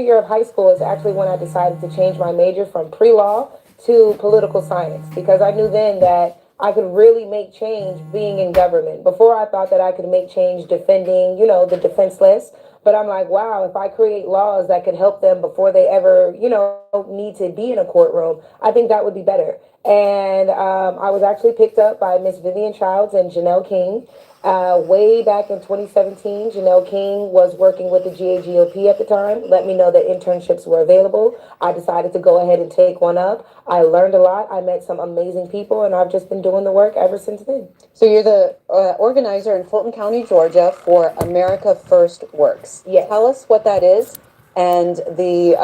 year of high school is actually when I decided to change my major from pre-law to political science because I knew then that I could really make change being in government. Before I thought that I could make change defending, the defenseless. But I'm like, wow, if I create laws that could help them before they ever, need to be in a courtroom, I think that would be better. And I was actually picked up by Miss Vivian Childs and Janelle King. Way back in 2017, Janelle King was working with the GAGOP at the time, let me know that internships were available. I decided to go ahead and take one up. I learned a lot. I met some amazing people, and I've just been doing the work ever since then. So you're the organizer in Fulton County, Georgia for America First Works. Yes. Tell us what that is and the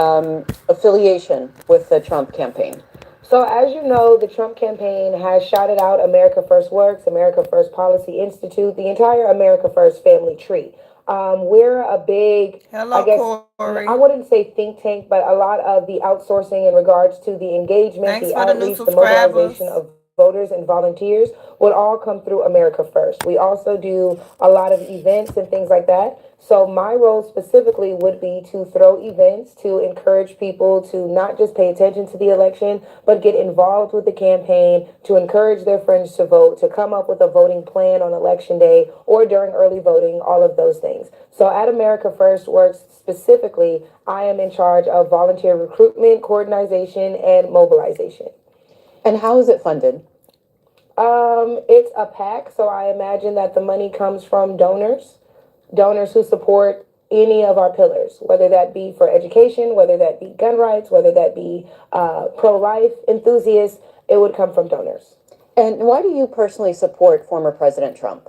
affiliation with the Trump campaign. So, as you know, the Trump campaign has shouted out America First Works, America First Policy Institute, the entire America First family tree. We're a big, I Hello, guess, Corey. I wouldn't say think tank, but a lot of the outsourcing in regards to the engagement, Thanks the for the new outreach, the mobilization subscribers. of voters and volunteers would all come through America First. We also do a lot of events and things like that. So my role specifically would be to throw events to encourage people to not just pay attention to the election, but get involved with the campaign, to encourage their friends to vote, to come up with a voting plan on election day or during early voting, all of those things. So at America First Works specifically, I am in charge of volunteer recruitment, coordination, and mobilization. And how is it funded? It's a PAC, so I imagine that the money comes from donors who support any of our pillars, whether that be for education, whether that be gun rights, whether that be pro-life enthusiasts, it would come from donors. And why do you personally support former President Trump?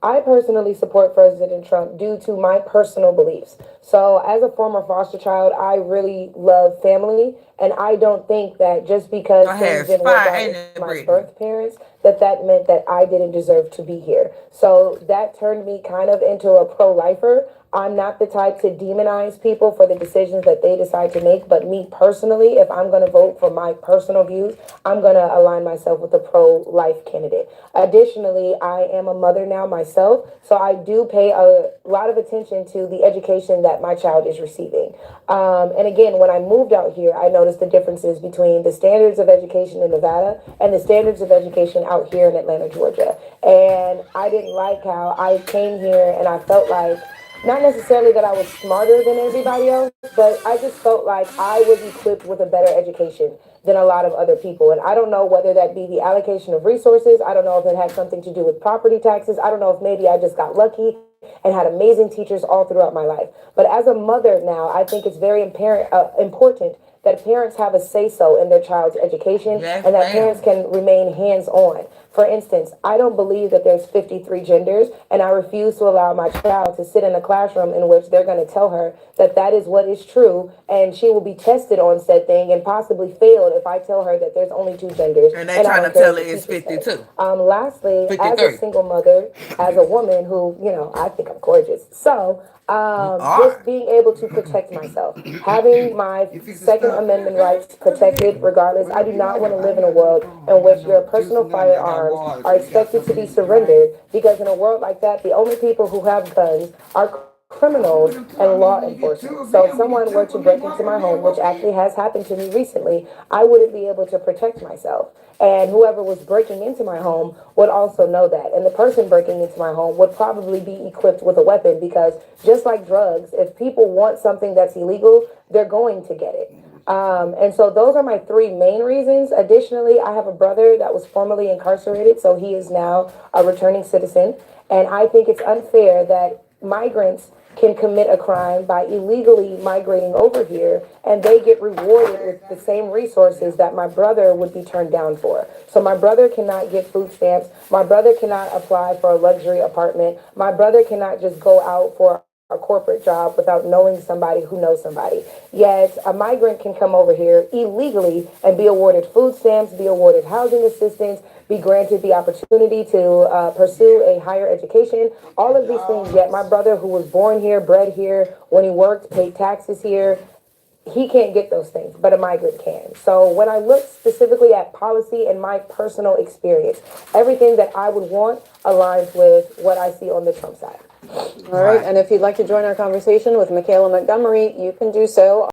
I personally support President Trump due to my personal beliefs. So, as a former foster child, I really love family, and I don't think that just because I things had didn't work fire out in with it, my Brittany. birth parents, that meant that I didn't deserve to be here. So that turned me kind of into a pro-lifer. I'm not the type to demonize people for the decisions that they decide to make, but me personally, if I'm going to vote for my personal views, I'm going to align myself with a pro-life candidate. Additionally, I am a mother now myself, so I do pay a lot of attention to the education that my child is receiving. And again, when I moved out here, I noticed the differences between the standards of education in Nevada and the standards of education out here in Atlanta, Georgia. And I didn't like how I came here and I felt like not necessarily that I was smarter than everybody else, but I just felt like I was equipped with a better education than a lot of other people. And I don't know whether that be the allocation of resources. I don't know if it had something to do with property taxes. I don't know if maybe I just got lucky and had amazing teachers all throughout my life. But as a mother now, I think it's very important that parents have a say so in their child's education Yes, and that ma'am. parents can remain hands on. For instance, I don't believe that there's 53 genders, and I refuse to allow my child to sit in a classroom in which they're going to tell her that that is what is true, and she will be tested on said thing and possibly failed if I tell her that there's only two genders, And they and I trying don't to care tell what her the it's teachers say. 52, Lastly, as a 53. single mother, as a woman who, I think I'm gorgeous. So, You just are. being able to protect myself, having my Second Amendment rights protected regardless. I do not want to live in a world in which your personal firearms are expected to be surrendered because in a world like that, the only people who have guns are criminals and law enforcement. So if someone were to break into my home, which actually has happened to me recently, I wouldn't be able to protect myself. And whoever was breaking into my home would also know that. And the person breaking into my home would probably be equipped with a weapon because just like drugs, if people want something that's illegal, they're going to get it. And so those are my three main reasons. Additionally, I have a brother that was formerly incarcerated, so he is now a returning citizen. And I think it's unfair that migrants can commit a crime by illegally migrating over here and they get rewarded with the same resources that my brother would be turned down for. So my brother cannot get food stamps. My brother cannot apply for a luxury apartment. My brother cannot just go out for a corporate job without knowing somebody who knows somebody. Yet a migrant can come over here illegally and be awarded food stamps, be awarded housing assistance, be granted the opportunity to pursue a higher education, all of these things. Yet my brother, who was born here, bred here, when he worked, paid taxes here, he can't get those things, but a migrant can. So when I look specifically at policy and my personal experience, everything that I would want aligns with what I see on the Trump side. All right, and if you'd like to join our conversation with Michaela Montgomery, you can do so